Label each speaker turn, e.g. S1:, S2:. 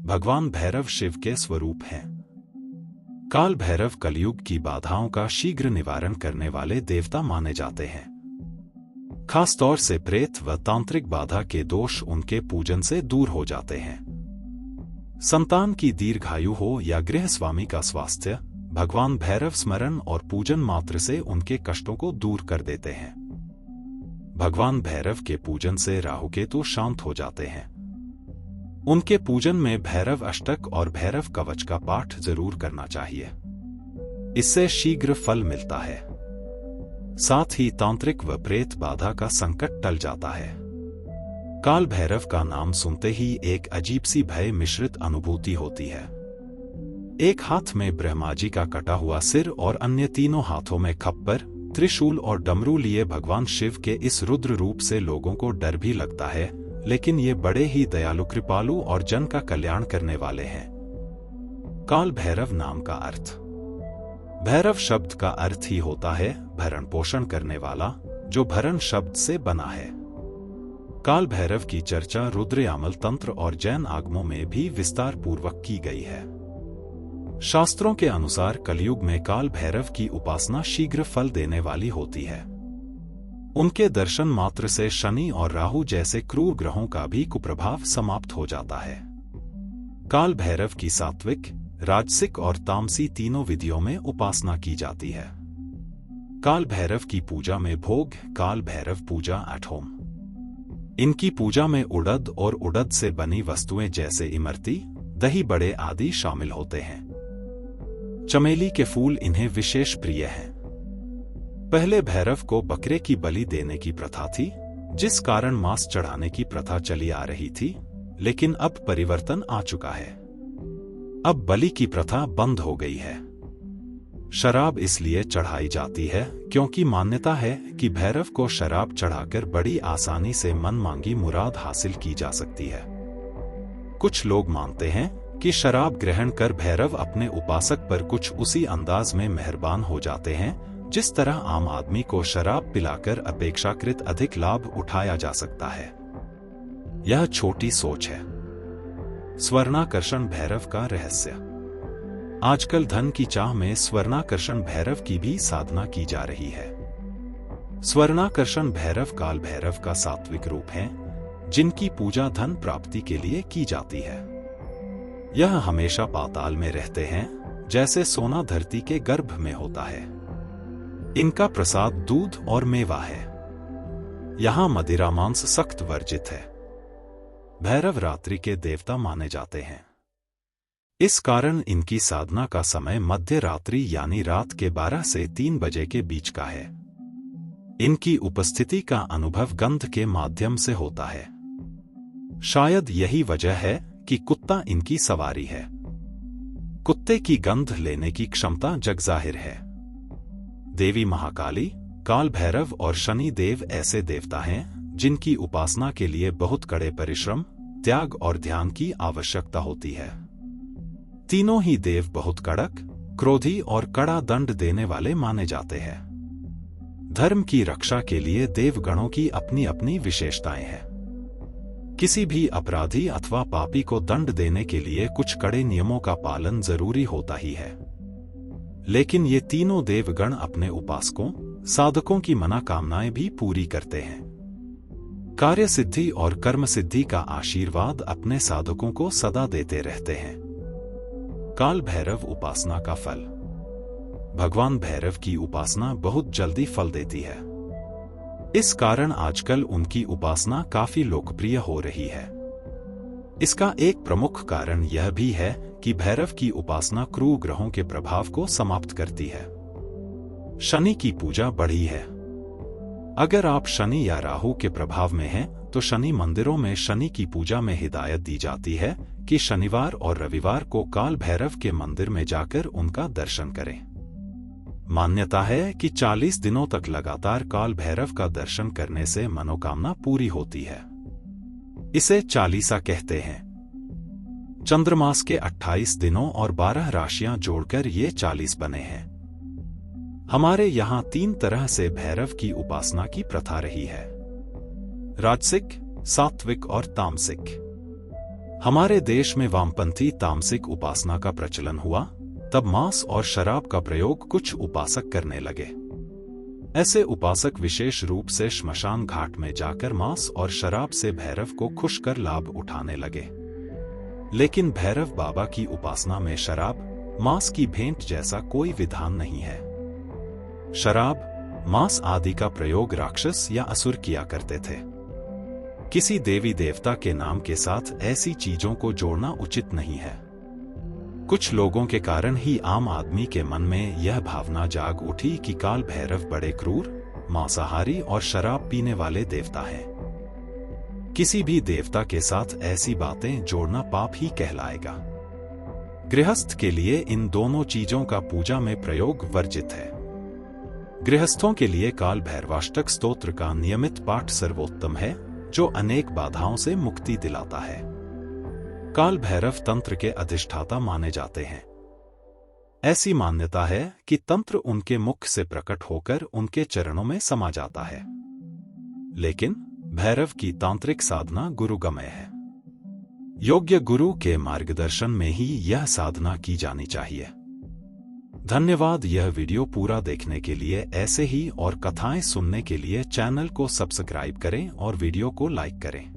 S1: भगवान भैरव शिव के स्वरूप हैं। काल भैरव कलयुग की बाधाओं का शीघ्र निवारण करने वाले देवता माने जाते हैं। खासतौर से प्रेत व तांत्रिक बाधा के दोष उनके पूजन से दूर हो जाते हैं। संतान की दीर्घायु हो या गृहस्वामी का स्वास्थ्य, भगवान भैरव स्मरण और पूजन मात्र से उनके कष्टों को दूर कर देते हैं। भगवान भैरव के पूजन से राहुकेतु शांत हो जाते हैं। उनके पूजन में भैरव अष्टक और भैरव कवच का पाठ जरूर करना चाहिए। इससे शीघ्र फल मिलता है। साथ ही तांत्रिक व प्रेत बाधा का संकट टल जाता है। काल भैरव का नाम सुनते ही एक अजीब सी भय मिश्रित अनुभूति होती है। एक हाथ में ब्रह्मा जी का कटा हुआ सिर और अन्य तीनों हाथों में खप्पर, त्रिशूल और डमरू लिए भगवान शिव के इस रुद्र रूप से लोगों को डर भी लगता है, लेकिन ये बड़े ही दयालु, कृपालु और जन का कल्याण करने वाले हैं। काल भैरव नाम का अर्थ। भैरव शब्द का अर्थ ही होता है भरण पोषण करने वाला, जो भरण शब्द से बना है। काल भैरव की चर्चा रुद्र यामल तंत्र और जैन आगमों में भी विस्तार पूर्वक की गई है। शास्त्रों के अनुसार कलयुग में काल भैरव की उपासना शीघ्र फल देने वाली होती है। उनके दर्शन मात्र से शनि और राहु जैसे क्रूर ग्रहों का भी कुप्रभाव समाप्त हो जाता है। काल भैरव की सात्विक, राजसिक और तामसी तीनों विधियों में उपासना की जाती है। काल भैरव की पूजा में भोग, काल भैरव पूजा एट होम। इनकी पूजा में उड़द और उड़द से बनी वस्तुएं जैसे इमरती, दही बड़े आदि शामिल होते हैं। चमेली के फूल इन्हें विशेष प्रिय हैं। पहले भैरव को बकरे की बलि देने की प्रथा थी, जिस कारण मांस चढ़ाने की प्रथा चली आ रही थी, लेकिन अब परिवर्तन आ चुका है। अब बलि की प्रथा बंद हो गई है। शराब इसलिए चढ़ाई जाती है क्योंकि मान्यता है कि भैरव को शराब चढ़ाकर बड़ी आसानी से मन मांगी मुराद हासिल की जा सकती है। कुछ लोग मानते हैं कि शराब ग्रहण कर भैरव अपने उपासक पर कुछ उसी अंदाज में मेहरबान हो जाते हैं जिस तरह आम आदमी को शराब पिलाकर अपेक्षाकृत अधिक लाभ उठाया जा सकता है। यह छोटी सोच है। स्वर्णाकर्षण भैरव का रहस्य। आजकल धन की चाह में स्वर्णाकर्षण भैरव की भी साधना की जा रही है। स्वर्णाकर्षण भैरव काल भैरव का सात्विक रूप है, जिनकी पूजा धन प्राप्ति के लिए की जाती है। यह हमेशा पाताल में रहते हैं, जैसे सोना धरती के गर्भ में होता है। इनका प्रसाद दूध और मेवा है। यहां मदिरा मांस सख्त वर्जित है। भैरव रात्रि के देवता माने जाते हैं। इस कारण इनकी साधना का समय मध्य रात्रि यानी रात के 12 से 3 बजे के बीच का है। इनकी उपस्थिति का अनुभव गंध के माध्यम से होता है। शायद यही वजह है कि कुत्ता इनकी सवारी है। कुत्ते की गंध लेने की क्षमता जगजाहिर है। देवी महाकाली, काल भैरव और शनि देव ऐसे देवता हैं जिनकी उपासना के लिए बहुत कड़े परिश्रम, त्याग और ध्यान की आवश्यकता होती है। तीनों ही देव बहुत कड़क, क्रोधी और कड़ा दंड देने वाले माने जाते हैं। धर्म की रक्षा के लिए देवगणों की अपनी अपनी विशेषताएं हैं। किसी भी अपराधी अथवा पापी को दंड देने के लिए कुछ कड़े नियमों का पालन जरूरी होता ही है। लेकिन ये तीनों देवगण अपने उपासकों, साधकों की मनोकामनाएं भी पूरी करते हैं। कार्य सिद्धि और कर्म सिद्धि का आशीर्वाद अपने साधकों को सदा देते रहते हैं। काल भैरव उपासना का फल। भगवान भैरव की उपासना बहुत जल्दी फल देती है। इस कारण आजकल उनकी उपासना काफी लोकप्रिय हो रही है। इसका एक प्रमुख कारण यह भी है कि भैरव की उपासना क्रूर ग्रहों के प्रभाव को समाप्त करती है। शनि की पूजा बढ़ी है। अगर आप शनि या राहु के प्रभाव में हैं, तो शनि मंदिरों में शनि की पूजा में हिदायत दी जाती है कि शनिवार और रविवार को काल भैरव के मंदिर में जाकर उनका दर्शन करें। मान्यता है कि 40 दिनों तक लगातार काल भैरव का दर्शन करने से मनोकामना पूरी होती है। इसे चालीसा कहते हैं। चंद्रमास के 28 दिनों और 12 राशियां जोड़कर ये 40 बने हैं। हमारे यहां 3 तरह से भैरव की उपासना की प्रथा रही है: राजसिक, सात्विक और तामसिक। हमारे देश में वामपंथी तामसिक उपासना का प्रचलन हुआ, तब मांस और शराब का प्रयोग कुछ उपासक करने लगे। ऐसे उपासक विशेष रूप से श्मशान घाट में जाकर मांस और शराब से भैरव को खुश कर लाभ उठाने लगे। लेकिन भैरव बाबा की उपासना में शराब, मांस की भेंट जैसा कोई विधान नहीं है। शराब, मांस आदि का प्रयोग राक्षस या असुर किया करते थे। किसी देवी देवता के नाम के साथ ऐसी चीजों को जोड़ना उचित नहीं है। कुछ लोगों के कारण ही आम आदमी के मन में यह भावना जाग उठी कि काल भैरव बड़े क्रूर, मांसाहारी और शराब पीने वाले देवता हैं। किसी भी देवता के साथ ऐसी बातें जोड़ना पाप ही कहलाएगा। गृहस्थ के लिए इन दोनों चीजों का पूजा में प्रयोग वर्जित है। गृहस्थों के लिए काल भैरवाष्टक स्तोत्र का नियमित पाठ सर्वोत्तम है, जो अनेक बाधाओं से मुक्ति दिलाता है। काल भैरव तंत्र के अधिष्ठाता माने जाते हैं। ऐसी मान्यता है कि तंत्र उनके मुख से प्रकट होकर उनके चरणों में समा जाता है। लेकिन भैरव की तांत्रिक साधना गुरुगमय है। योग्य गुरु के मार्गदर्शन में ही यह साधना की जानी चाहिए। धन्यवाद। यह वीडियो पूरा देखने के लिए ऐसे ही और कथाएं सुनने के लिए चैनल को सब्सक्राइब करें और वीडियो को लाइक करें।